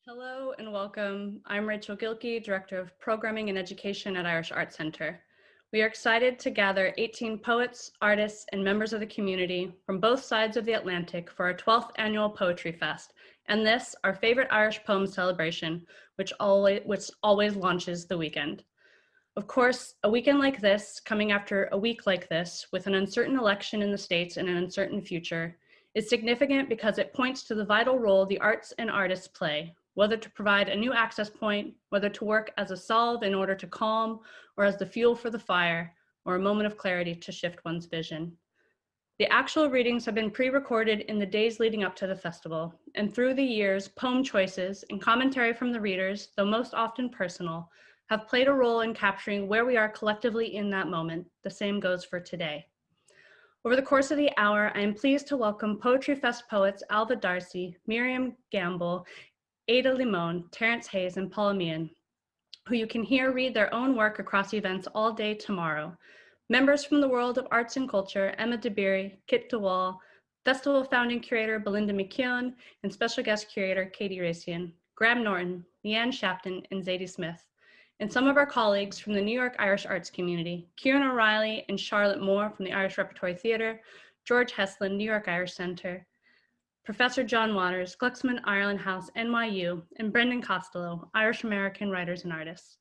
Hello and welcome. I'm Rachel Gilkey, Director of Programming and Education at Irish Arts Centre. We are excited to gather 18 poets, artists, and members of the community from both sides of the Atlantic for our 12th annual PoetryFest, and this, our favorite Irish poem celebration, which always launches the weekend. Of course, a weekend like this, coming after a week like this, with an uncertain election in the States and an uncertain future, is significant because it points to the vital role the arts and artists play, whether to provide a new access point, whether to work as a salve in order to calm, or as the fuel for the fire, or a moment of clarity to shift one's vision. The actual readings have been pre-recorded in the days leading up to the festival, and through the years, poem choices and commentary from the readers, though most often personal, have played a role in capturing where we are collectively in that moment. The same goes for today. Over the course of the hour, I am pleased to welcome PoetryFest poets Ailbhe Darcy, Miriam Gamble, Ada Limón, Terrance Hayes, and Paula Meehan, who you can hear read their own work across events all day tomorrow. Members from the world of arts and culture, Emma Dabiri, Kit Deval, festival founding curator Belinda McKeon, and special guest curator Katie Raissian, Graham Norton, Leanne Shapton, and Zadie Smith, and some of our colleagues from the New York Irish arts community, Ciaran O'Reilly and Charlotte Moore from the Irish Repertory Theatre, George Heslin, New York Irish Centre, Professor John Waters, Glucksman Ireland House NYU, and Brendan Costello, Irish-American writers and artists.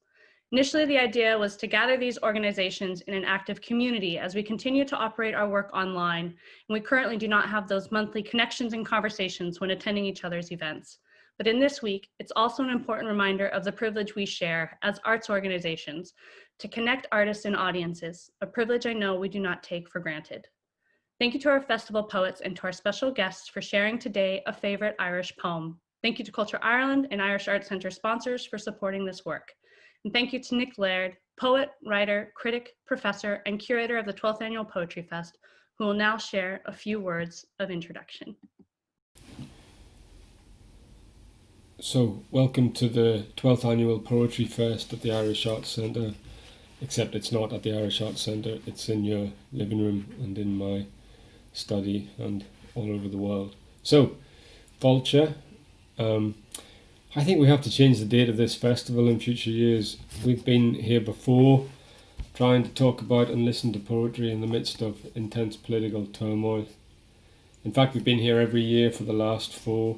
Initially, the idea was to gather these organizations in an active community as we continue to operate our work online, and we currently do not have those monthly connections and conversations when attending each other's events. But in this week, it's also an important reminder of the privilege we share as arts organizations to connect artists and audiences, a privilege I know we do not take for granted. Thank you to our festival poets and to our special guests for sharing today a favorite Irish poem. Thank you to Culture Ireland and Irish Arts Centre sponsors for supporting this work. And thank you to Nick Laird, poet, writer, critic, professor, and curator of the 12th Annual Poetry Fest, who will now share a few words of introduction. So, welcome to the 12th Annual Poetry Fest at the Irish Arts Centre, except it's not at the Irish Arts Centre, it's in your living room and in my study and all over the world. So, Vulture, I think we have to change the date of this festival in future years. We've been here before trying to talk about and listen to poetry in the midst of intense political turmoil. In fact, we've been here every year for the last 4.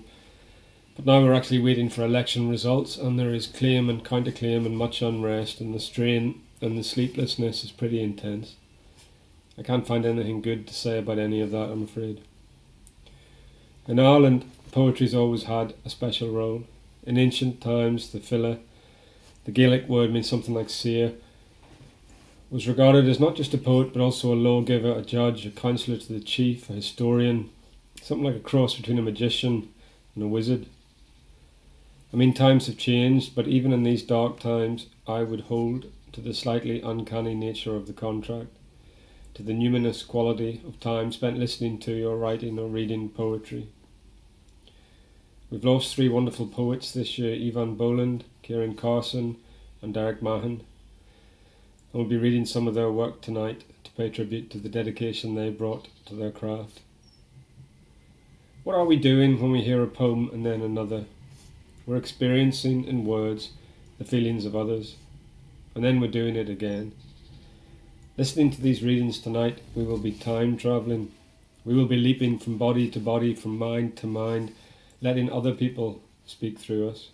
But now we're actually waiting for election results, and there is claim and counterclaim and much unrest, and the strain and the sleeplessness is pretty intense. I can't find anything good to say about any of that, I'm afraid. In Ireland, poetry's always had a special role. In ancient times, the filla, the Gaelic word means something like seer, was regarded as not just a poet but also a lawgiver, a judge, a counsellor to the chief, a historian, something like a cross between a magician and a wizard. I mean, times have changed, but even in these dark times, I would hold to the slightly uncanny nature of the contract, to the numinous quality of time spent listening to or writing or reading poetry. We've lost 3 wonderful poets this year, Evan Boland, Ciaran Carson and Derek Mann, and we'll be reading some of their work tonight to pay tribute to the dedication they brought to their craft. What are we doing when we hear a poem and then another? We're experiencing in words the feelings of others, and then we're doing it again. Listening to these readings tonight, we will be time travelling. We will be leaping from body to body, from mind to mind, letting other people speak through us.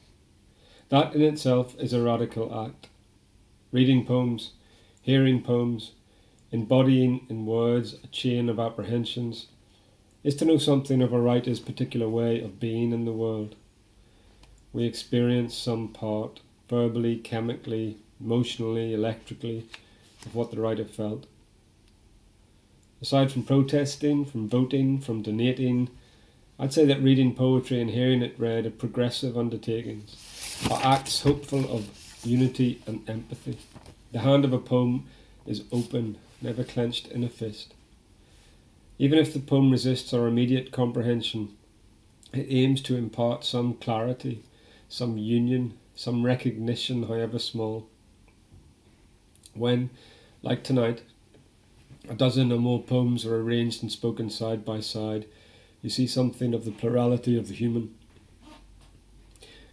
That in itself is a radical act. Reading poems, hearing poems, embodying in words a chain of apprehensions, is to know something of a writer's particular way of being in the world. We experience some part, verbally, chemically, emotionally, electrically, of what the writer felt. Aside from protesting, from voting, from donating, I'd say that reading poetry and hearing it read are progressive undertakings, are acts hopeful of unity and empathy. The hand of a poem is open, never clenched in a fist. Even if the poem resists our immediate comprehension, it aims to impart some clarity, some union, some recognition, however small. When, like tonight, a dozen or more poems are arranged and spoken side by side, you see something of the plurality of the human.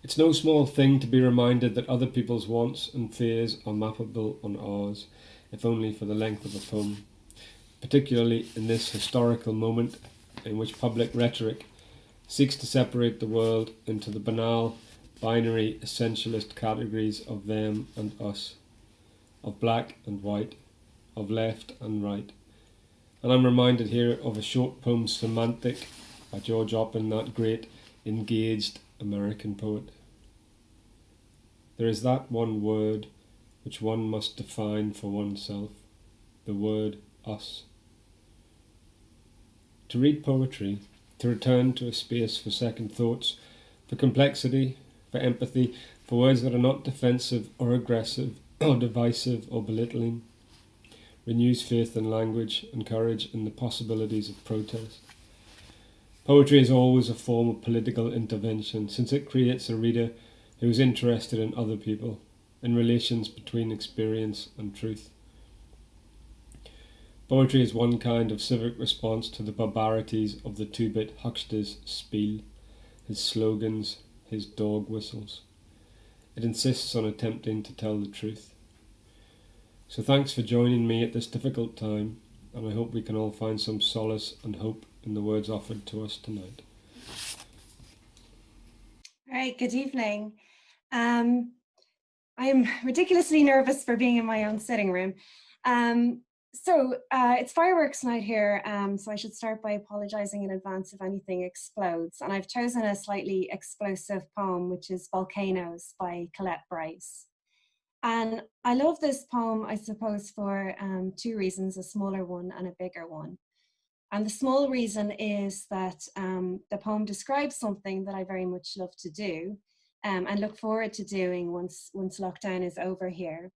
It's no small thing to be reminded that other people's wants and fears are mappable on ours, if only for the length of a poem, particularly in this historical moment in which public rhetoric seeks to separate the world into the banal, binary, essentialist categories of them and us, of black and white, of left and right. And I'm reminded here of a short poem, Semantic, by George Oppen, that great, engaged American poet. There is that one word which one must define for oneself, the word us. To read poetry, to return to a space for second thoughts, for complexity, for empathy, for words that are not defensive or aggressive or divisive or belittling, renews faith in language and courage in the possibilities of protest. Poetry is always a form of political intervention, since it creates a reader who is interested in other people, in relations between experience and truth. Poetry is one kind of civic response to the barbarities of the two-bit huckster's spiel, his slogans, his dog whistles. It insists on attempting to tell the truth. So thanks for joining me at this difficult time, and I hope we can all find some solace and hope in the words offered to us tonight. All right, good evening. I'm ridiculously nervous for being in my own sitting room. It's fireworks night here, so I should start by apologizing in advance if anything explodes. And I've chosen a slightly explosive poem, which is Volcanoes by Colette Bryce. And I love this poem, I suppose, for two reasons, a smaller one and a bigger one. And the small reason is that the poem describes something that I very much love to do and look forward to doing once lockdown is over here,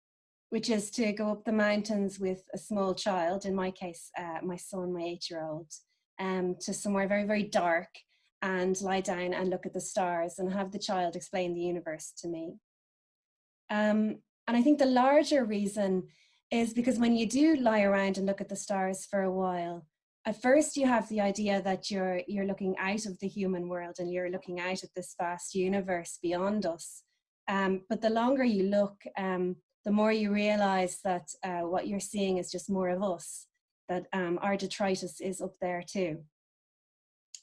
which is to go up the mountains with a small child, in my case, my son, my 8-year-old, to somewhere very, very dark and lie down and look at the stars and have the child explain the universe to me. And I think the larger reason is because when you do lie around and look at the stars for a while, at first you have the idea that you're looking out of the human world and you're looking out at this vast universe beyond us. But the longer you look, the more you realize that what you're seeing is just more of us, that our detritus is up there too.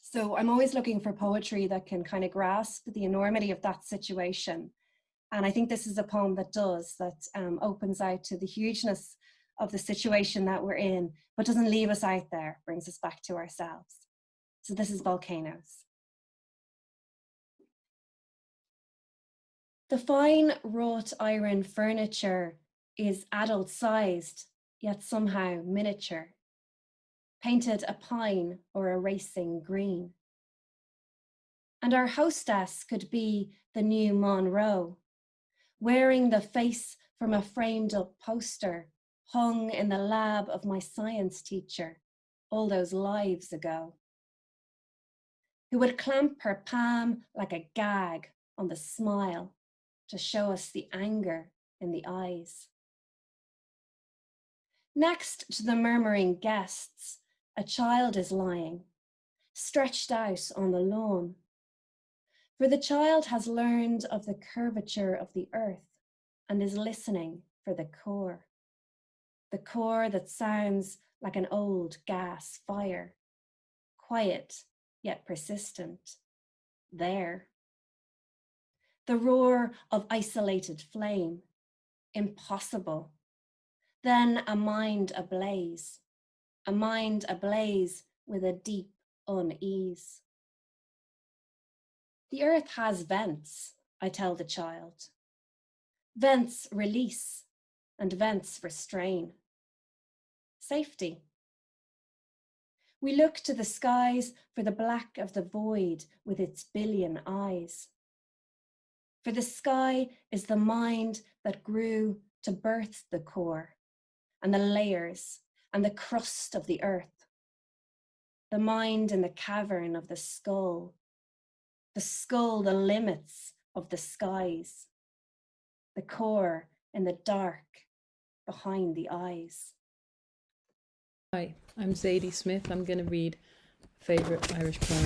So I'm always looking for poetry that can kind of grasp the enormity of that situation. And I think this is a poem that does, that opens out to the hugeness of the situation that we're in, but doesn't leave us out there, brings us back to ourselves. So this is Volcanoes. The fine wrought iron furniture is adult-sized, yet somehow miniature, painted a pine or a racing green. And our hostess could be the new Monroe, wearing the face from a framed up poster hung in the lab of my science teacher all those lives ago, who would clamp her palm like a gag on the smile to show us the anger in the eyes. Next to the murmuring guests, a child is lying, stretched out on the lawn. For the child has learned of the curvature of the earth and is listening for the core that sounds like an old gas fire, quiet yet persistent, there. The roar of isolated flame, impossible. Then a mind ablaze with a deep unease. The earth has vents, I tell the child. Vents release and vents restrain. Safety. We look to the skies for the black of the void with its billion eyes. For the sky is the mind that grew to birth the core and the layers and the crust of the earth. The mind in the cavern of the skull, the limits of the skies, the core in the dark behind the eyes. Hi, I'm Zadie Smith. I'm going to read a favourite Irish poem.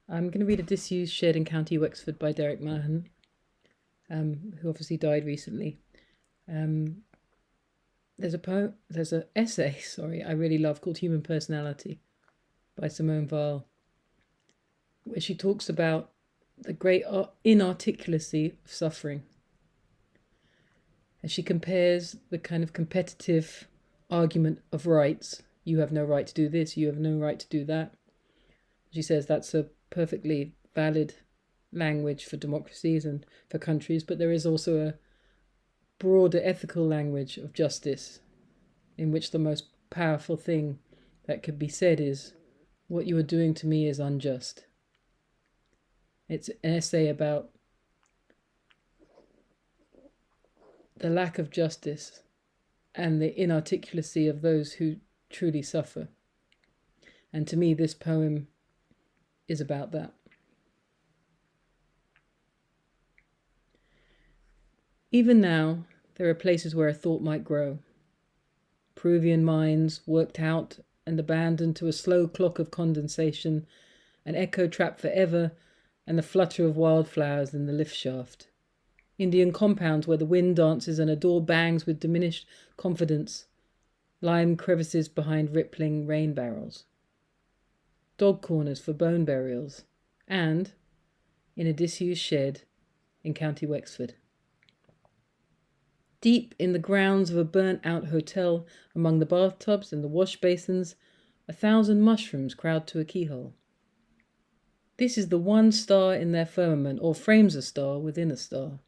I'm going to read A Disused Shed in County Wexford by Derek Mann, who obviously died recently. There's an essay, I really love called Human Personality by Simone Weil, where she talks about the great inarticulacy of suffering. And she compares the kind of competitive argument of rights. You have no right to do this, you have no right to do that. She says that's a perfectly valid language for democracies and for countries, but there is also a broader ethical language of justice in which the most powerful thing that could be said is, what you are doing to me is unjust. It's an essay about the lack of justice and the inarticulacy of those who truly suffer. And to me, this poem is about that. Even now, there are places where a thought might grow. Peruvian mines worked out and abandoned to a slow clock of condensation, an echo trapped forever, and the flutter of wildflowers in the lift shaft. Indian compounds where the wind dances and a door bangs with diminished confidence, lime crevices behind rippling rain barrels. Dog corners for bone burials, and in a disused shed in County Wexford. Deep in the grounds of a burnt-out hotel, among the bathtubs and the wash basins, 1,000 mushrooms crowd to a keyhole. This is the one star in their firmament, or frames a star within a star.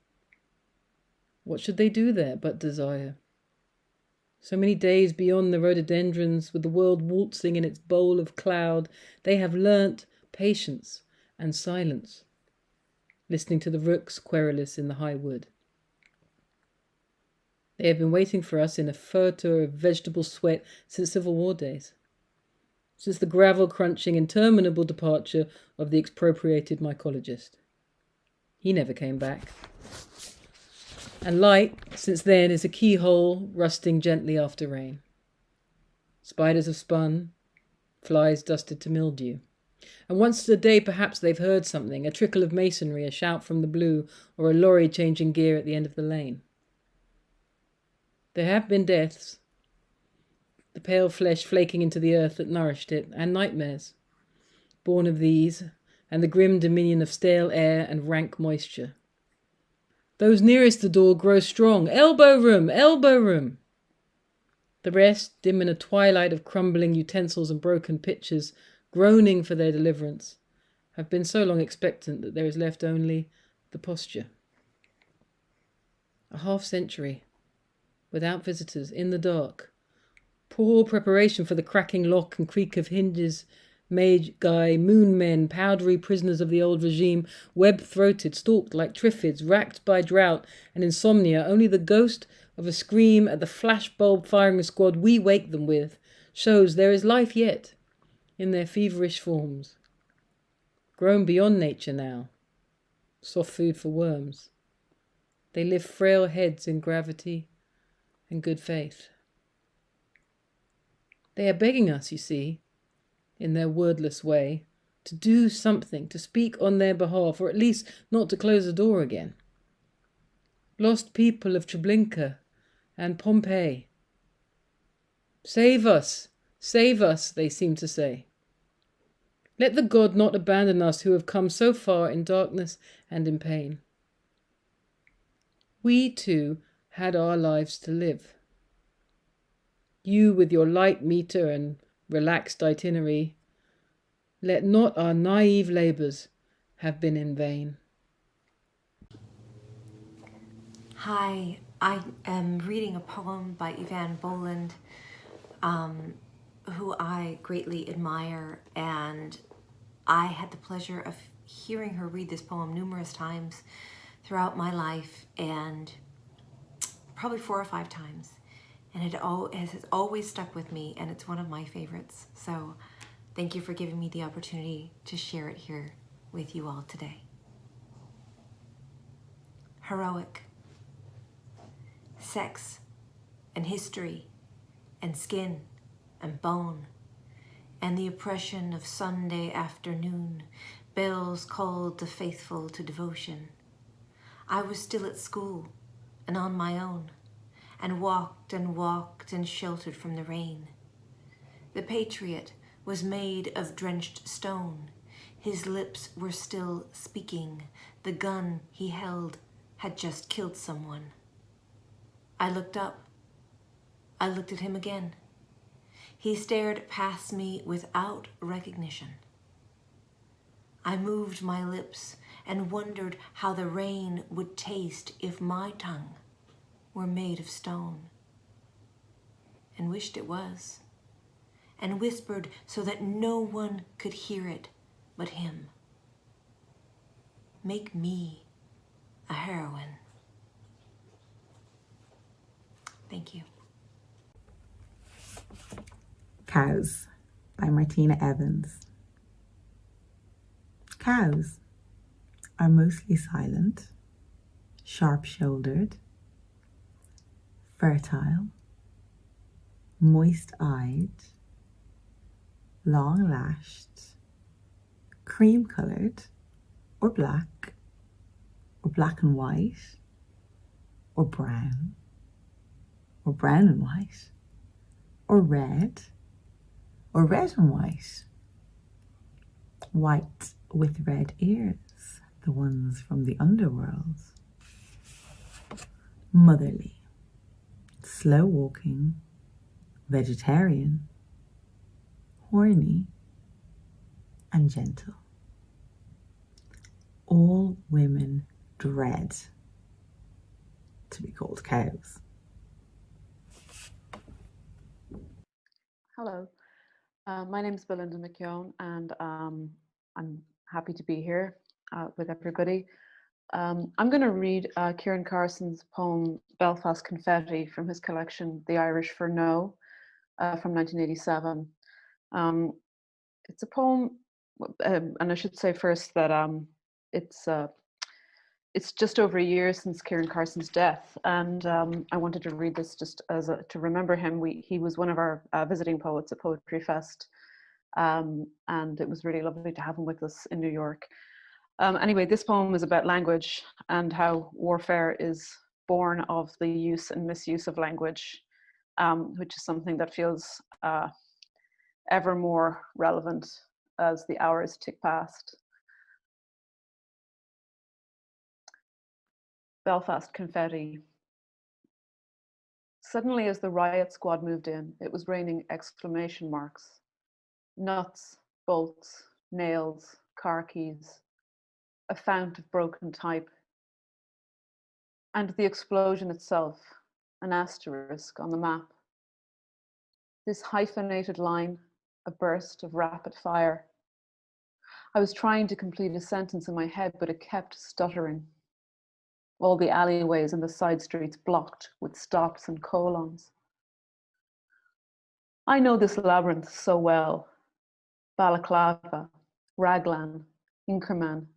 What should they do there but desire? So many days beyond the rhododendrons, with the world waltzing in its bowl of cloud, they have learnt patience and silence, listening to the rooks querulous in the high wood. They have been waiting for us in a furtor of vegetable sweat since Civil War days, since the gravel-crunching, interminable departure of the expropriated mycologist. He never came back. And light, since then, is a keyhole rusting gently after rain. Spiders have spun, flies dusted to mildew. And once a day perhaps they've heard something, a trickle of masonry, a shout from the blue, or a lorry changing gear at the end of the lane. There have been deaths, the pale flesh flaking into the earth that nourished it, and nightmares, born of these, and the grim dominion of stale air and rank moisture. Those nearest the door grow strong. Elbow room, elbow room. The rest, dim in a twilight of crumbling utensils and broken pitchers, groaning for their deliverance, have been so long expectant that there is left only the posture. A half-century, without visitors, in the dark. Poor preparation for the cracking lock and creak of hinges, magi, moon men, powdery prisoners of the old regime, web-throated, stalked like triffids, racked by drought and insomnia. Only the ghost of a scream at the flashbulb firing squad we wake them with shows there is life yet in their feverish forms. Grown beyond nature now, soft food for worms. They lift frail heads in gravity and good faith. They are begging us, you see, in their wordless way, to do something, to speak on their behalf, or at least not to close the door again. Lost people of Treblinka and Pompeii. Save us, they seem to say. Let the God not abandon us who have come so far in darkness and in pain. We too had our lives to live. You with your light meter and relaxed itinerary, let not our naive labours have been in vain. Hi, I am reading a poem by Yvonne Boland, who I greatly admire, and I had the pleasure of hearing her read this poem numerous times throughout my life, and probably 4 or 5 times. And it has always stuck with me, and it's one of my favorites. So thank you for giving me the opportunity to share it here with you all today. Heroic. Sex and history and skin and bone and the oppression of Sunday afternoon Bells called the faithful to devotion. I was still at school and on my own, and walked and sheltered from the rain. The patriot was made of drenched stone. His lips were still speaking. The gun he held had just killed someone. I looked up. I looked at him again. He stared past me without recognition. I moved my lips and wondered how the rain would taste if my tongue were made of stone, and wished it was, and whispered so that no one could hear it but him. Make me a heroine. Thank you. Cows by Martina Evans. Cows are mostly silent, sharp-shouldered, fertile, moist-eyed, long-lashed, cream-coloured, or black and white, or brown and white, or red and white. White with red ears, the ones from the underworld. Motherly, slow walking, vegetarian, horny, and gentle. All women dread to be called cows. Hello, my name is Belinda McKeon, and I'm happy to be here with everybody. I'm going to read Ciaran Carson's poem Belfast Confetti from his collection The Irish for No from 1987. It's a poem, and I should say first that it's just over a year since Ciaran Carson's death, and I wanted to read this just as to remember him. He was one of our visiting poets at PoetryFest, and it was really lovely to have him with us in New York. Anyway, this poem is about language and how warfare is born of the use and misuse of language, which is something that feels ever more relevant as the hours tick past. Belfast Confetti. Suddenly, as the riot squad moved in, it was raining exclamation marks. Nuts, bolts, nails, car keys, a fount of broken type. And the explosion itself, an asterisk on the map. This hyphenated line, a burst of rapid fire. I was trying to complete a sentence in my head, but it kept stuttering. All the alleyways and the side streets blocked with stops and colons. I know this labyrinth so well. Balaclava, Raglan, Inkerman,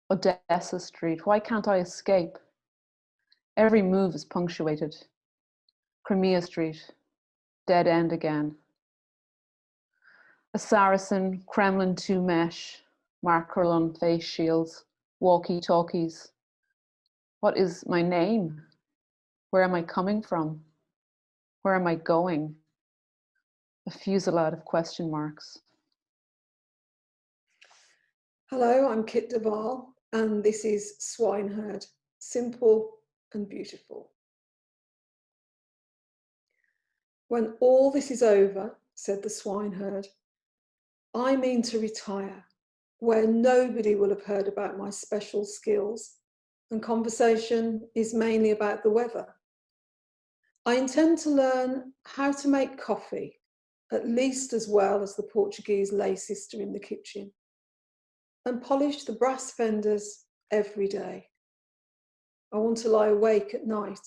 Odessa Street. Why can't I escape? Every move is punctuated. Crimea Street, dead end again. A Saracen, Kremlin 2 mesh, Markerlon face shields, walkie-talkies. What is my name? Where am I coming from? Where am I going? A fusillade of question marks. Hello, I'm Kit Deval, and this is Swineherd, simple and beautiful. When all this is over, said the swineherd, I mean to retire, where nobody will have heard about my special skills, and conversation is mainly about the weather. I intend to learn how to make coffee, at least as well as the Portuguese lay sister in the kitchen, and polish the brass fenders every day. I want to lie awake at night,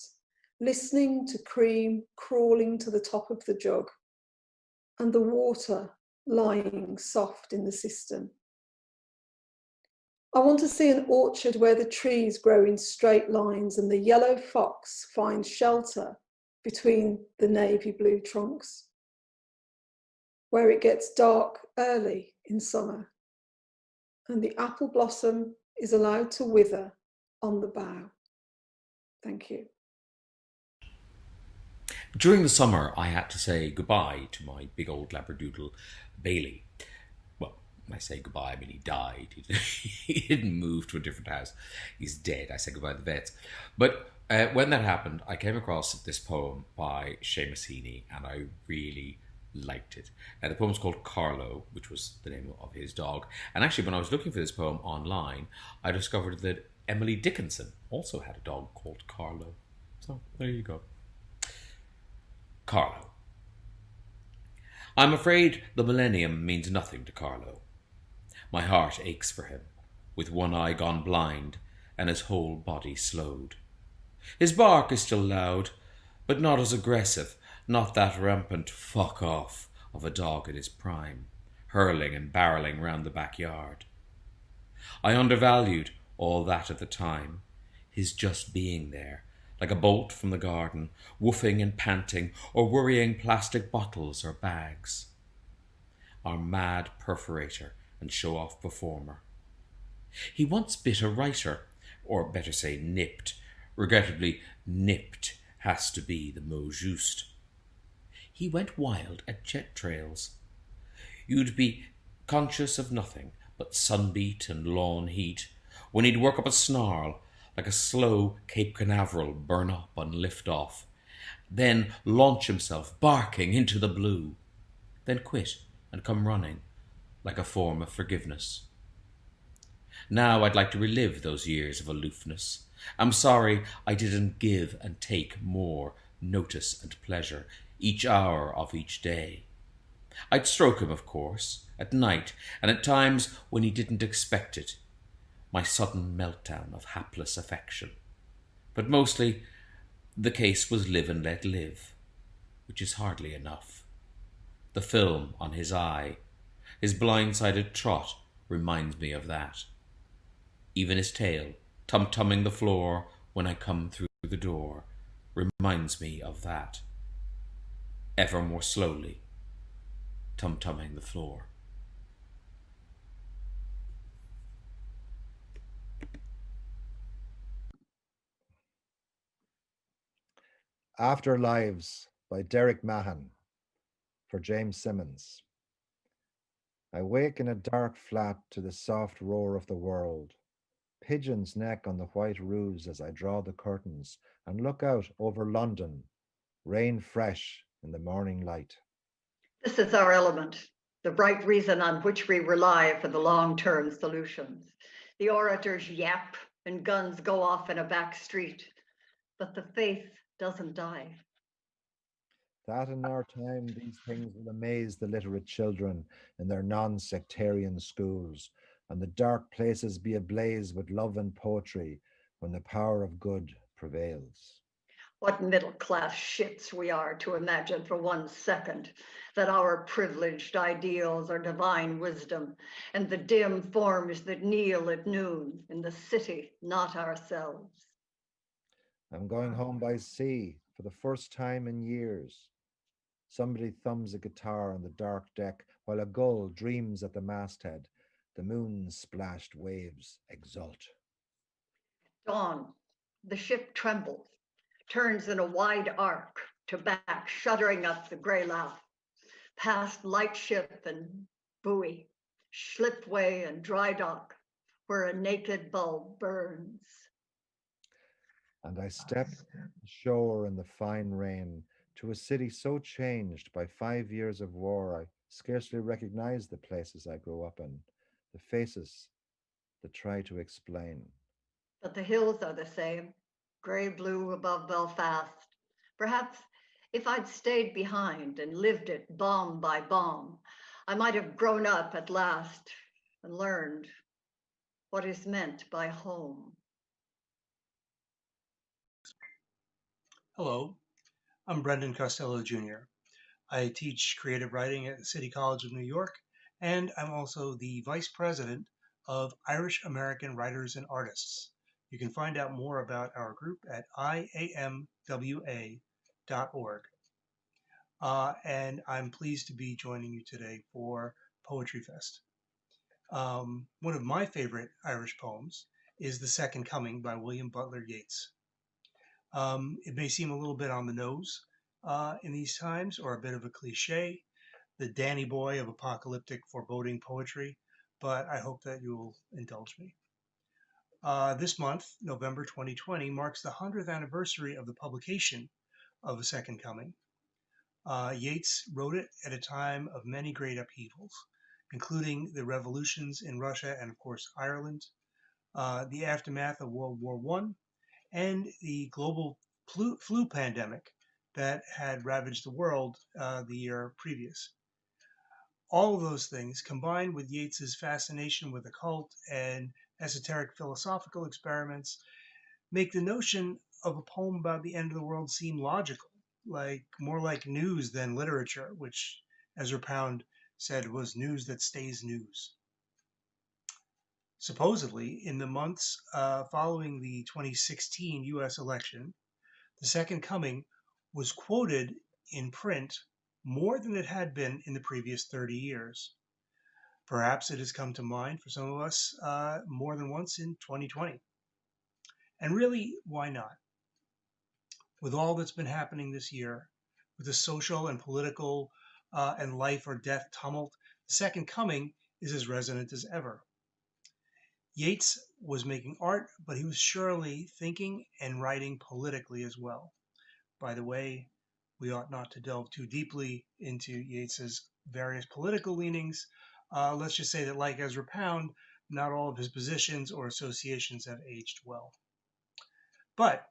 listening to cream crawling to the top of the jug, and the water lying soft in the cistern. I want to see an orchard where the trees grow in straight lines and the yellow fox finds shelter between the navy blue trunks, where it gets dark early in summer, and the apple blossom is allowed to wither on the bough. Thank you. During the summer, I had to say goodbye to my big old labradoodle, Bailey. Well, when I say goodbye, I mean he died. He didn't move to a different house. He's dead. I said goodbye to the vets. But when that happened, I came across this poem by Seamus Heaney, and I really liked it. The poem's called Carlo, which was the name of his dog. And actually, when I was looking for this poem online, I discovered that Emily Dickinson also had a dog called Carlo. So there you go. Carlo. I'm afraid the millennium means nothing to Carlo. My heart aches for him, with one eye gone blind and his whole body slowed. His bark is still loud, but not as aggressive, not that rampant fuck off of a dog in his prime, hurling and barreling round the backyard. I undervalued all that at the time, his just being there, like a bolt from the garden, woofing and panting, or worrying plastic bottles or bags. Our mad perforator and show-off performer. He once bit a writer, or better say nipped. Regrettably, nipped has to be the mot juste. He went wild at jet trails. You'd be conscious of nothing but sunbeat and lawn heat, when he'd work up a snarl, like a slow Cape Canaveral burn up and lift off, then launch himself barking into the blue, then quit and come running, like a form of forgiveness. Now I'd like to relive those years of aloofness. I'm sorry I didn't give and take more notice and pleasure each hour of each day. I'd stroke him, of course, at night, and at times when he didn't expect it, my sudden meltdown of hapless affection. But mostly, the case was live and let live, which is hardly enough. The film on his eye, his blindsided trot, reminds me of that. Even his tail, tum-tumming the floor when I come through the door, reminds me of that. Ever more slowly, tum-tumming the floor. Afterlives by Derek Mann for James Simmons. I wake in a dark flat to the soft roar of the world. Pigeons neck on the white roofs as I draw the curtains and look out over London, rain fresh in the morning light. This is our element, the bright reason on which we rely for the long-term solutions. The orators yap and guns go off in a back street, but the faith doesn't die. That in our time, these things will amaze the literate children in their non-sectarian schools, and the dark places be ablaze with love and poetry when the power of good prevails. What middle-class shits we are to imagine for 1 second that our privileged ideals are divine wisdom and the dim forms that kneel at noon in the city, not ourselves. I'm going home by sea for the first time in years. Somebody thumbs a guitar on the dark deck while a gull dreams at the masthead. The moon-splashed waves exult. Dawn, the ship trembles, turns in a wide arc to back, shuddering up the gray laugh, past lightship and buoy, slipway and dry dock, where a naked bulb burns. And I step ashore in the fine rain to a city so changed by 5 years of war I scarcely recognize the places I grew up in, the faces that try to explain. But the hills are the same, gray-blue above Belfast. Perhaps if I'd stayed behind and lived it bomb by bomb, I might have grown up at last and learned what is meant by home. Hello, I'm Brendan Costello Jr. I teach creative writing at the City College of New York, and I'm also the Vice President of Irish American Writers and Artists. You can find out more about our group at iamwa.org. And I'm pleased to be joining you today for PoetryFest. One of my favorite Irish poems is The Second Coming by William Butler Yeats. It may seem a little bit on the nose in these times, or a bit of a cliche, the Danny boy of apocalyptic foreboding poetry, but I hope that you'll indulge me. This month, November 2020, marks the 100th anniversary of the publication of A Second Coming. Yeats wrote it at a time of many great upheavals, including the revolutions in Russia and, of course, Ireland, the aftermath of World War I, and the global flu pandemic that had ravaged the world the year previous. All of those things, combined with Yeats's fascination with occult and esoteric philosophical experiments, make the notion of a poem about the end of the world seem logical, more like news than literature, which Ezra Pound said was news that stays news. Supposedly, in the months following the 2016 US election, The Second Coming was quoted in print more than it had been in the previous 30 years. Perhaps it has come to mind for some of us more than once in 2020. And really, why not? With all that's been happening this year, with the social and political and life or death tumult, The Second Coming is as resonant as ever. Yeats was making art, but he was surely thinking and writing politically as well. By the way, we ought not to delve too deeply into Yeats's various political leanings. Let's just say that, like Ezra Pound, not all of his positions or associations have aged well. But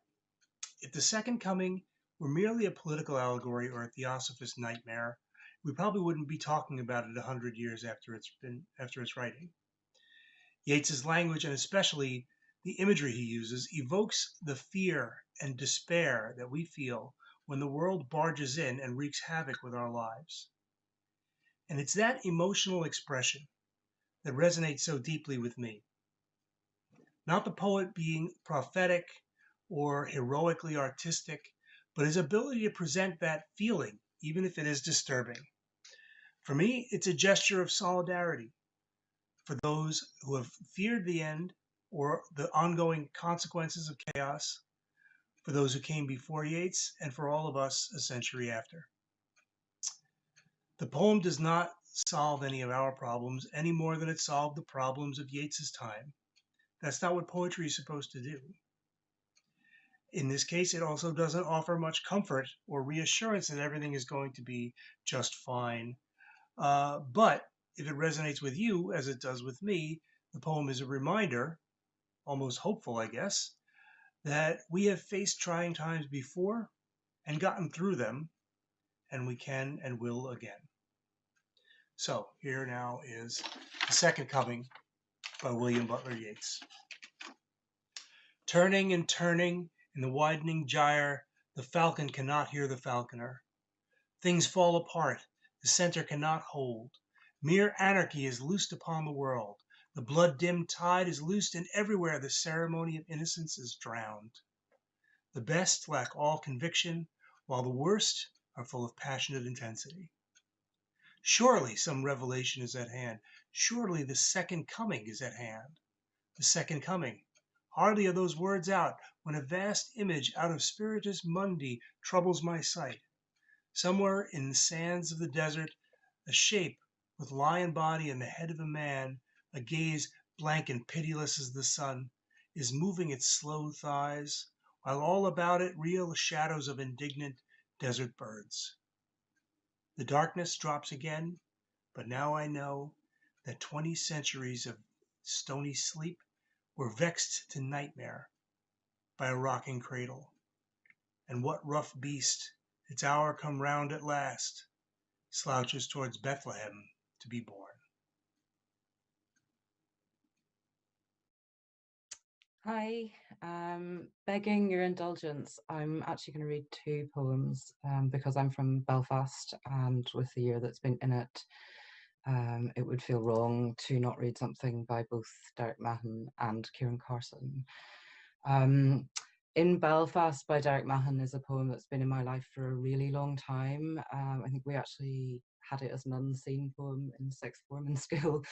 if The Second Coming were merely a political allegory or a theosophist nightmare, we probably wouldn't be talking about it 100 years after its writing. Yeats's language, and especially the imagery he uses, evokes the fear and despair that we feel when the world barges in and wreaks havoc with our lives. And it's that emotional expression that resonates so deeply with me. Not the poet being prophetic or heroically artistic, but his ability to present that feeling, even if it is disturbing. For me, it's a gesture of solidarity for those who have feared the end or the ongoing consequences of chaos, for those who came before Yeats, and for all of us a century after. The poem does not solve any of our problems any more than it solved the problems of Yeats's time. That's not what poetry is supposed to do. In this case, it also doesn't offer much comfort or reassurance that everything is going to be just fine. But if it resonates with you, as it does with me, the poem is a reminder, almost hopeful, I guess, that we have faced trying times before and gotten through them, and we can and will again. So here now is The Second Coming by William Butler Yeats. Turning and turning in the widening gyre, the falcon cannot hear the falconer. Things fall apart, the center cannot hold. Mere anarchy is loosed upon the world. The blood-dimmed tide is loosed, and everywhere the ceremony of innocence is drowned. The best lack all conviction, while the worst are full of passionate intensity. Surely some revelation is at hand. Surely the second coming is at hand. The second coming. Hardly are those words out, when a vast image out of Spiritus Mundi troubles my sight. Somewhere in the sands of the desert, a shape with lion body and the head of a man, a gaze blank and pitiless as the sun, is moving its slow thighs, while all about it reel shadows of indignant desert birds. The darkness drops again, but now I know that 20 centuries of stony sleep were vexed to nightmare by a rocking cradle. And what rough beast, its hour come round at last, slouches towards Bethlehem to be born? Hi, begging your indulgence, I'm actually going to read two poems because I'm from Belfast, and with the year that's been in it, it would feel wrong to not read something by both Derek Mann and Ciaran Carson. In Belfast by Derek Mann is a poem that's been in my life for a really long time. I think we actually had it as an unseen poem in sixth form in school.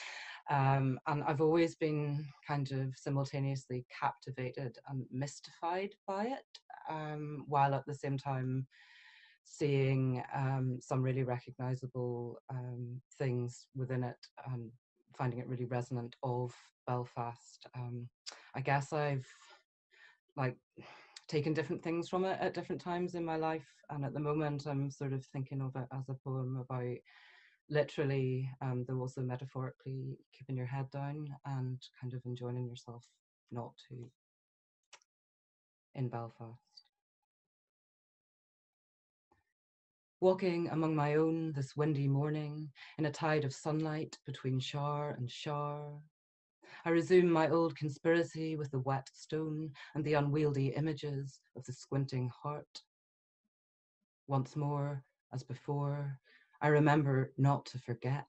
And I've always been kind of simultaneously captivated and mystified by it, while at the same time seeing some really recognizable things within it, finding it really resonant of Belfast. I guess I've taken different things from it at different times in my life, and at the moment I'm sort of thinking of it as a poem about literally, though also metaphorically, keeping your head down and kind of enjoying yourself not to in Belfast. Walking among my own this windy morning, in a tide of sunlight between shower and shower, I resume my old conspiracy with the wet stone and the unwieldy images of the squinting heart. Once more, as before, I remember not to forget.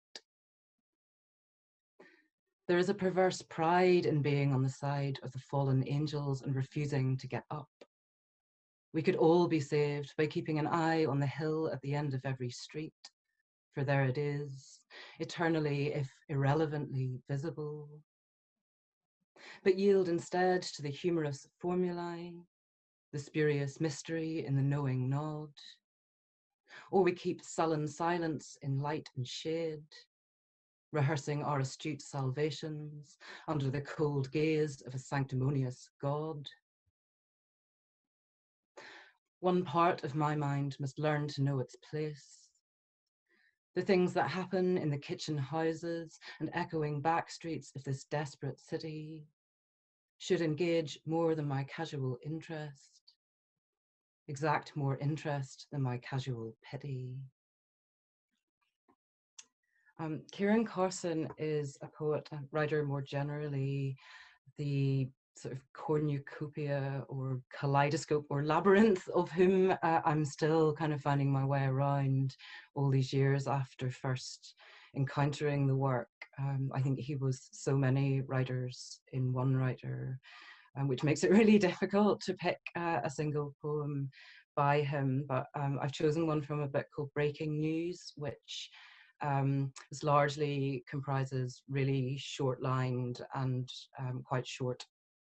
There is a perverse pride in being on the side of the fallen angels and refusing to get up. We could all be saved by keeping an eye on the hill at the end of every street, for there it is, eternally if irrelevantly visible. But yield instead to the humorous formulae, the spurious mystery in the knowing nod, or we keep sullen silence in light and shade, rehearsing our astute salvations under the cold gaze of a sanctimonious God. One part of my mind must learn to know its place. The things that happen in the kitchen houses and echoing back streets of this desperate city should engage more than my casual interest, exact more interest than my casual pity. Ciaran Carson is a poet and writer more generally, the sort of cornucopia or kaleidoscope or labyrinth of whom I'm still kind of finding my way around all these years after first encountering the work. I think he was so many writers in one writer, which makes it really difficult to pick a single poem by him, but I've chosen one from a book called Breaking News, which largely comprises really short-lined and quite short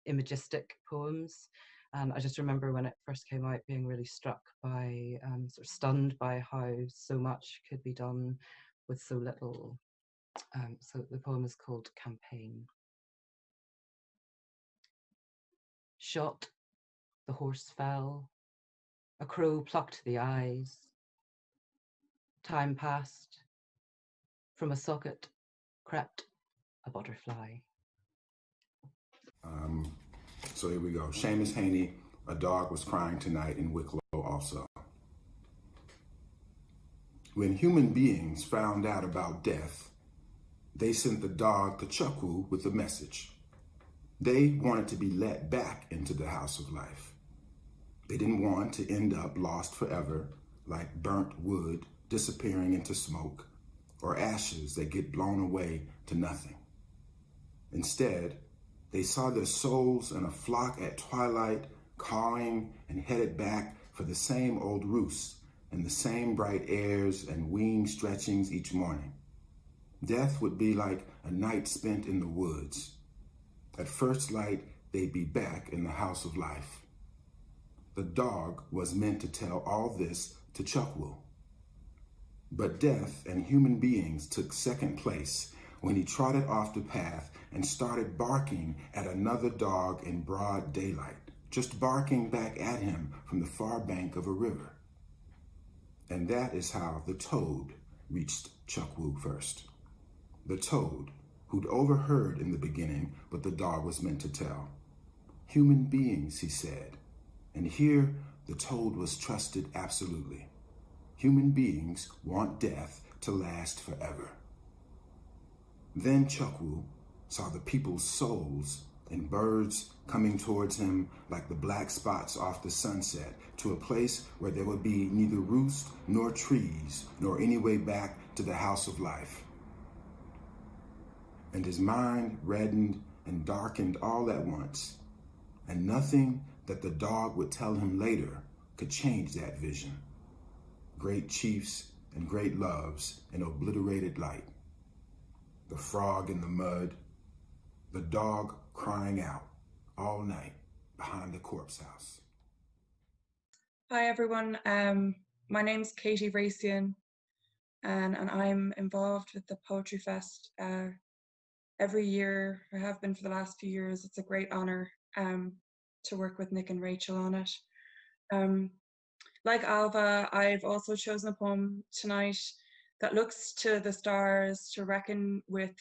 imagistic poems. And I just remember when it first came out being really struck by, sort of stunned by how so much could be done with so little. So the poem is called Campaign. Shot, the horse fell, a crow plucked the eyes. Time passed, from a socket crept a butterfly. So here we go. Seamus Haney, a dog was crying tonight in Wicklow also. When human beings found out about death, they sent the dog to Chukwu with a message. They wanted to be let back into the house of life. They didn't want to end up lost forever, like burnt wood disappearing into smoke, or ashes that get blown away to nothing. Instead, they saw their souls in a flock at twilight, cawing and headed back for the same old roost and the same bright airs and wing stretchings each morning. Death would be like a night spent in the woods. At first light, they'd be back in the house of life. The dog was meant to tell all this to Chukwu. But death and human beings took second place when he trotted off the path and started barking at another dog in broad daylight, just barking back at him from the far bank of a river. And that is how the toad reached Chukwu first. The toad, who'd overheard in the beginning what the dog was meant to tell. Human beings, he said. And here the toad was trusted absolutely. Human beings want death to last forever. Then Chukwu saw the people's souls and birds coming towards him like the black spots off the sunset to a place where there would be neither roost nor trees nor any way back to the house of life. And his mind reddened and darkened all at once, and nothing that the dog would tell him later could change that vision. Great chiefs and great loves in obliterated light. The frog in the mud, the dog crying out all night behind the corpse house. Hi everyone, my name's Katie Raissian, and I'm involved with the PoetryFest every year. I have been for the last few years. It's a great honour to work with Nick and Rachel on it. Like Ailbhe, I've also chosen a poem tonight that looks to the stars to reckon with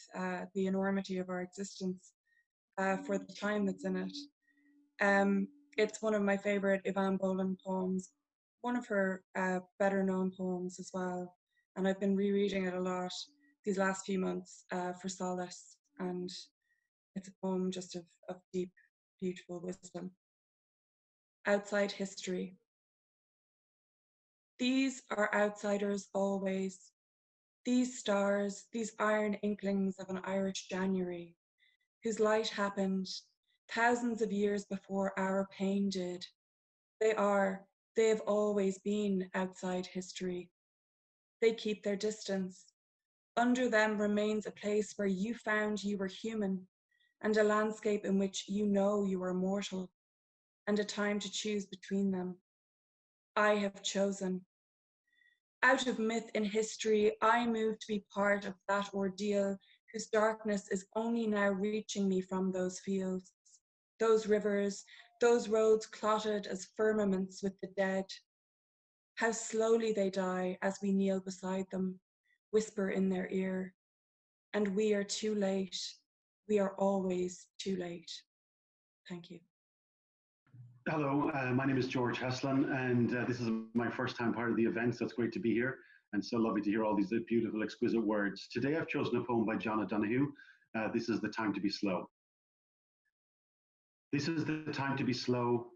the enormity of our existence for the time that's in it. It's one of my favourite Yvonne Boland poems, one of her better known poems as well. And I've been rereading it a lot these last few months for solace. And it's a poem just of deep, beautiful wisdom. Outside history. These are outsiders always. These stars, these iron inklings of an Irish January, whose light happened thousands of years before our pain did. They have always been outside history. They keep their distance. Under them remains a place where you found you were human, and a landscape in which you know you are mortal, and a time to choose between them. I have chosen. Out of myth and history, I move to be part of that ordeal whose darkness is only now reaching me from those fields, those rivers, those roads clotted as firmaments with the dead. How slowly they die as we kneel beside them, whisper in their ear. And we are too late. We are always too late. Thank you. Hello, my name is George Heslin, and this is my first time part of the event, so it's great to be here, and so lovely to hear all these beautiful, exquisite words. Today I've chosen a poem by John O'Donoghue. This is The Time to Be Slow. This is the time to be slow.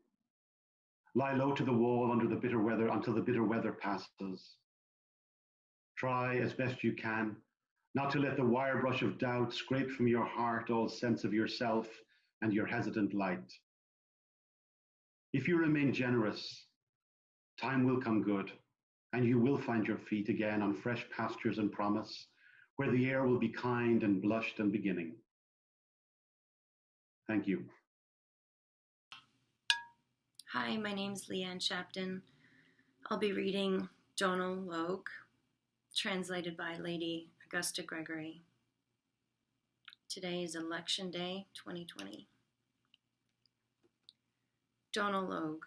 Lie low to the wall under the bitter weather until the bitter weather passes. Try as best you can not to let the wire brush of doubt scrape from your heart all sense of yourself and your hesitant light. If you remain generous, time will come good, and you will find your feet again on fresh pastures and promise, where the air will be kind and blushed and beginning. Thank you. Hi, my name's Leanne Shapton. I'll be reading Donal Logue, translated by Lady Augusta Gregory. Today is Election Day 2020. Donal Logue.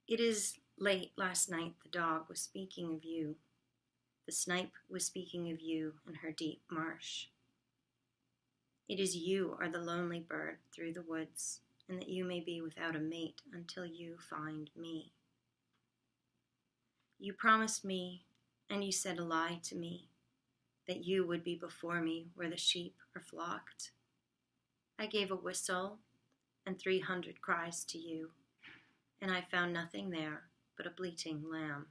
It is late last night the dog was speaking of you. The snipe was speaking of you in her deep marsh. It is you are the lonely bird through the woods, and that you may be without a mate until you find me. You promised me, and you said a lie to me, that you would be before me where the sheep are flocked. I gave a whistle and 300 cries to you, and I found nothing there but a bleating lamb.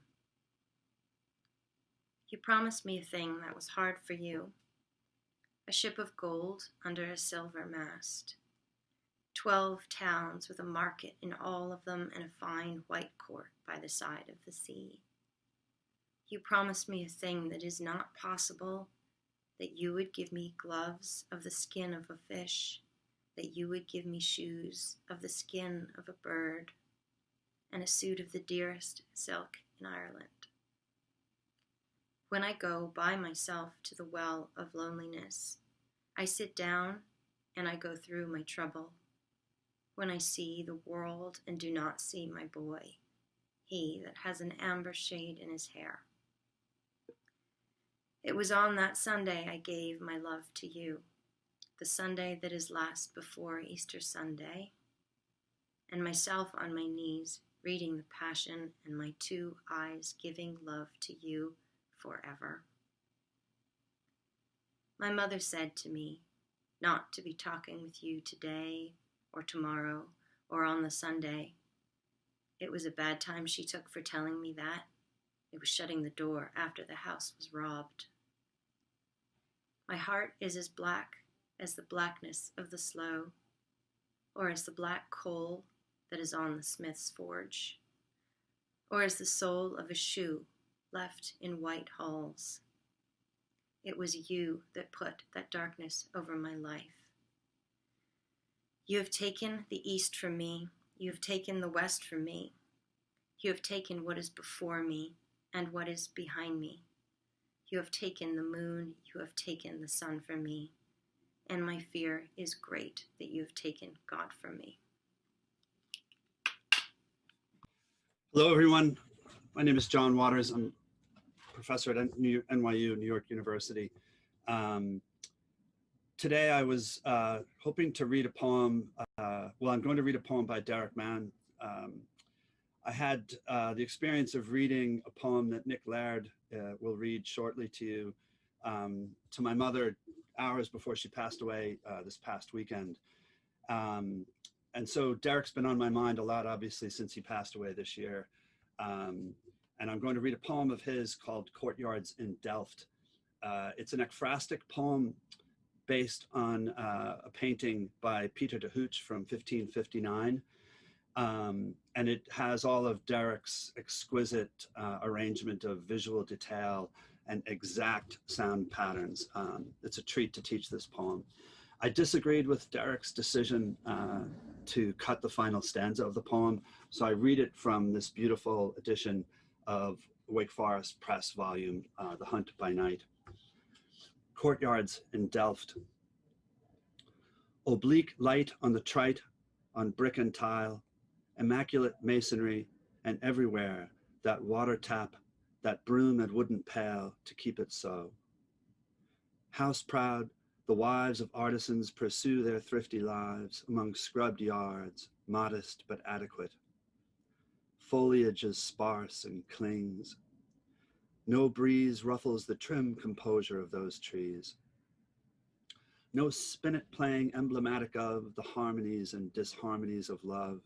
You promised me a thing that was hard for you, a ship of gold under a silver mast, 12 towns with a market in all of them and a fine white court by the side of the sea. You promised me a thing that is not possible, that you would give me gloves of the skin of a fish, that you would give me shoes of the skin of a bird, and a suit of the dearest silk in Ireland. When I go by myself to the well of loneliness, I sit down and I go through my trouble. When I see the world and do not see my boy, he that has an amber shade in his hair. It was on that Sunday I gave my love to you, the Sunday that is last before Easter Sunday, and myself on my knees reading the Passion and my 2 eyes giving love to you forever. My mother said to me not to be talking with you today or tomorrow or on the Sunday. It was a bad time she took for telling me that. It was shutting the door after the house was robbed. My heart is as black as the blackness of the sloe, or as the black coal that is on the smith's forge, or as the sole of a shoe left in white halls. It was you that put that darkness over my life. You have taken the east from me. You have taken the west from me. You have taken what is before me and what is behind me. You have taken the moon. You have taken the sun from me. And my fear is great that you have taken God from me. Hello, everyone. My name is John Waters. I'm a professor at NYU, New York University. Today I was hoping to read a poem. Well, I'm going to read a poem by Derek Mann. I had the experience of reading a poem that Nick Laird will read shortly to you, to my mother hours before she passed away this past weekend. And so Derek's been on my mind a lot, obviously, since he passed away this year. And I'm going to read a poem of his called Courtyards in Delft. It's an ekphrastic poem based on a painting by Pieter de Hooch from 1559. And it has all of Derek's exquisite arrangement of visual detail and exact sound patterns. It's a treat to teach this poem. I disagreed with Derek's decision to cut the final stanza of the poem, so I read it from this beautiful edition of Wake Forest Press volume, The Hunt by Night. Courtyards in Delft. Oblique light on the trite, on brick and tile, immaculate masonry, and everywhere that water tap, that broom and wooden pail to keep it so. House proud, the wives of artisans pursue their thrifty lives among scrubbed yards, modest but adequate. Foliage is sparse and clings. No breeze ruffles the trim composure of those trees. No spinet playing emblematic of the harmonies and disharmonies of love.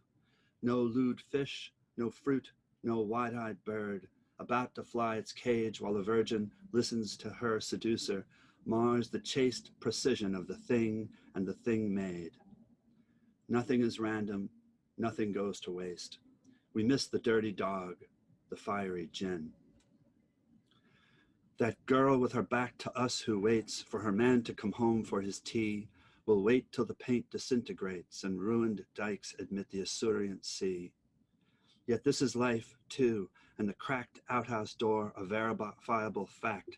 No lewd fish, no fruit, no wide-eyed bird, about to fly its cage while a virgin listens to her seducer, mars the chaste precision of the thing and the thing made. Nothing is random, nothing goes to waste. We miss the dirty dog, the fiery gin. That girl with her back to us who waits for her man to come home for his tea will wait till the paint disintegrates and ruined dikes admit the esurient sea. Yet this is life too, and the cracked outhouse door a verifiable fact,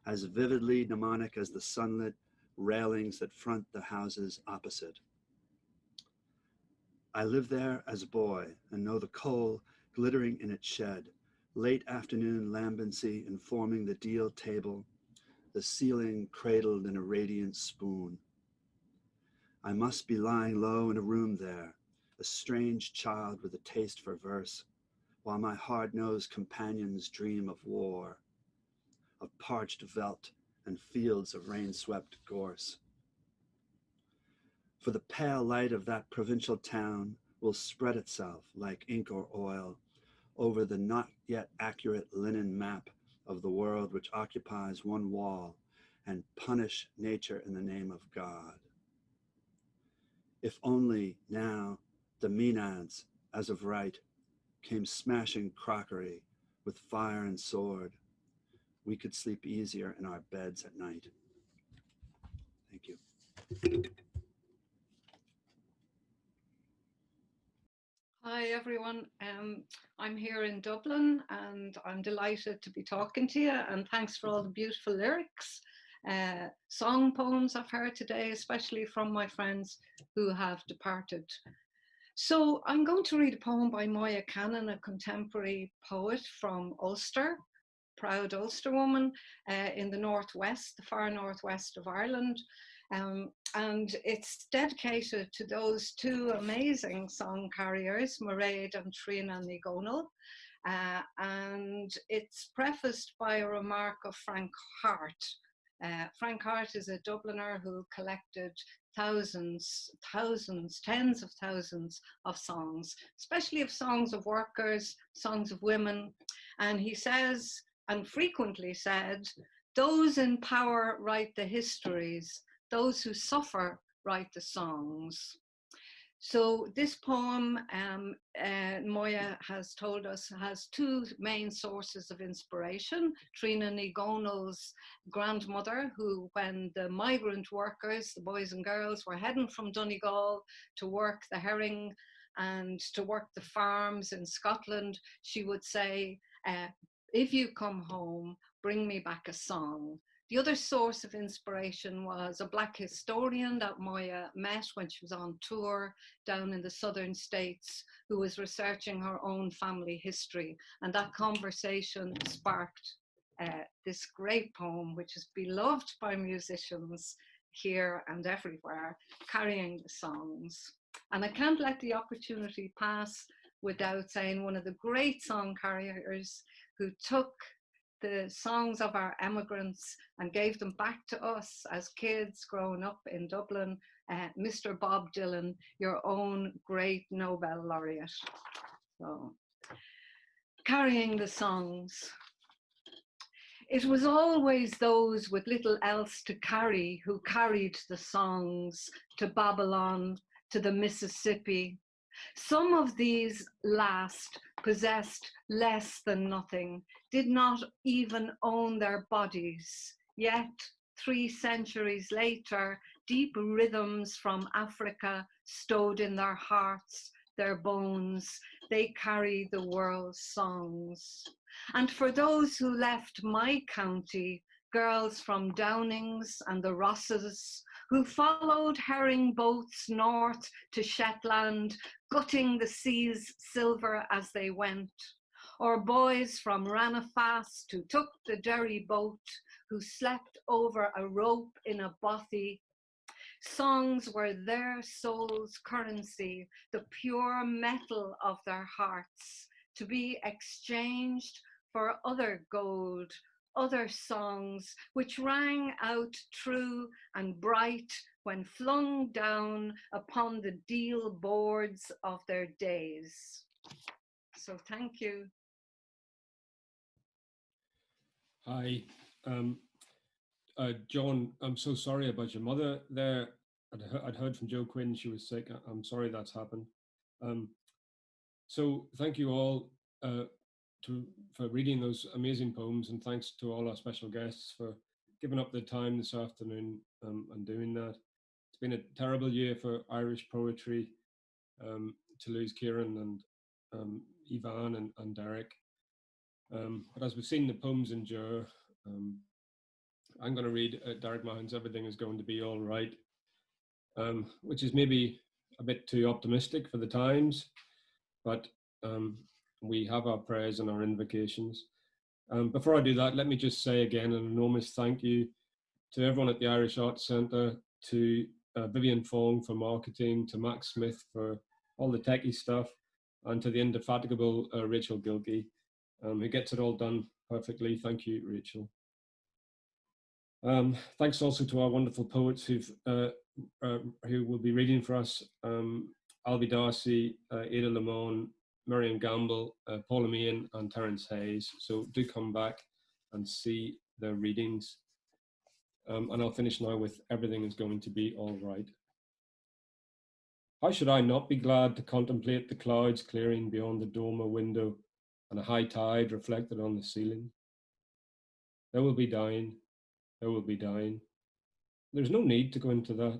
as vividly mnemonic as the sunlit railings that front the houses opposite. I lived there as a boy and know the coal glittering in its shed, late afternoon lambency informing the deal table, the ceiling cradled in a radiant spoon. I must be lying low in a room there, a strange child with a taste for verse, while my hard-nosed companions dream of war, of parched veldt and fields of rain-swept gorse. For the pale light of that provincial town will spread itself like ink or oil over the not yet accurate linen map of the world which occupies one wall and punish nature in the name of God. If only now the Maenads, as of right, came smashing crockery with fire and sword, we could sleep easier in our beds at night. Thank you. Hi everyone, I'm here in Dublin and I'm delighted to be talking to you, and thanks for all the beautiful lyrics, song poems I've heard today, especially from my friends who have departed. So I'm going to read a poem by Moya Cannon, a contemporary poet from Ulster, proud Ulster woman in the northwest, the far northwest of Ireland. And it's dedicated to those two amazing song carriers, Mairead and Trina Nigonal. And it's prefaced by a remark of Frank Hart. Frank Hart is a Dubliner who collected thousands, tens of thousands of songs, especially of songs of workers, songs of women. And he says, and frequently said, those in power write the histories, those who suffer write the songs. So this poem, Moya has told us, has two main sources of inspiration. Trina Ní Dhomhnall's grandmother, who, when the migrant workers, the boys and girls, were heading from Donegal to work the herring and to work the farms in Scotland, she would say, if you come home, bring me back a song. The other source of inspiration was a Black historian that Moya met when she was on tour down in the southern states, who was researching her own family history. And that conversation sparked this great poem, which is beloved by musicians here and everywhere, Carrying the Songs. And I can't let the opportunity pass without saying one of the great song carriers who took the songs of our emigrants and gave them back to us as kids growing up in Dublin, Mr. Bob Dylan, your own great Nobel laureate. So, Carrying the Songs. It was always those with little else to carry who carried the songs to Babylon, to the Mississippi. Some of these last possessed less than nothing, did not even own their bodies. Yet, 3 centuries later, deep rhythms from Africa stowed in their hearts, their bones, they carry the world's songs. And for those who left my county, girls from Downings and the Rosses, who followed herring boats north to Shetland, gutting the sea's silver as they went, or boys from Ranafast who took the Derry boat, who slept over a rope in a bothy. Songs were their soul's currency, the pure metal of their hearts, to be exchanged for other gold, other songs which rang out true and bright when flung down upon the deal boards of their days. So thank you. Hi, John, I'm so sorry about your mother there. I'd heard from Jo Quinn she was sick. I'm sorry that's happened. So thank you all for reading those amazing poems, and thanks to all our special guests for giving up their time this afternoon and doing that. It's been a terrible year for Irish poetry, to lose Ciaran and Ivan and Derek. But as we've seen the poems endure, I'm going to read Derek Mann's Everything is Going to Be All Right, which is maybe a bit too optimistic for the times, but we have our prayers and our invocations. Before I do that, let me just say again an enormous thank you to everyone at the Irish Arts Centre, to Vivian Fong for marketing, to Max Smith for all the techie stuff, and to the indefatigable Rachel Gilkey, who gets it all done perfectly. Thank you, Rachel. Thanks also to our wonderful poets who will be reading for us, Ailbhe Darcy, Ada Limón, Miriam Gamble, Paula Meehan and Terrance Hayes. So do come back and see their readings. And I'll finish now with Everything is Going to Be All Right. How should I not be glad to contemplate the clouds clearing beyond the dormer window and a high tide reflected on the ceiling? There will be dying. There will be dying. There's no need to go into that.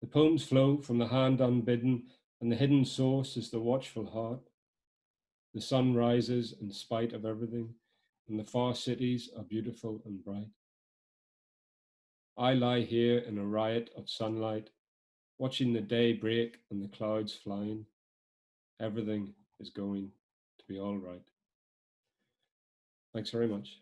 The poems flow from the hand unbidden, and the hidden source is the watchful heart. The sun rises in spite of everything, and the far cities are beautiful and bright. I lie here in a riot of sunlight, watching the day break and the clouds flying. Everything is going to be all right. Thanks very much.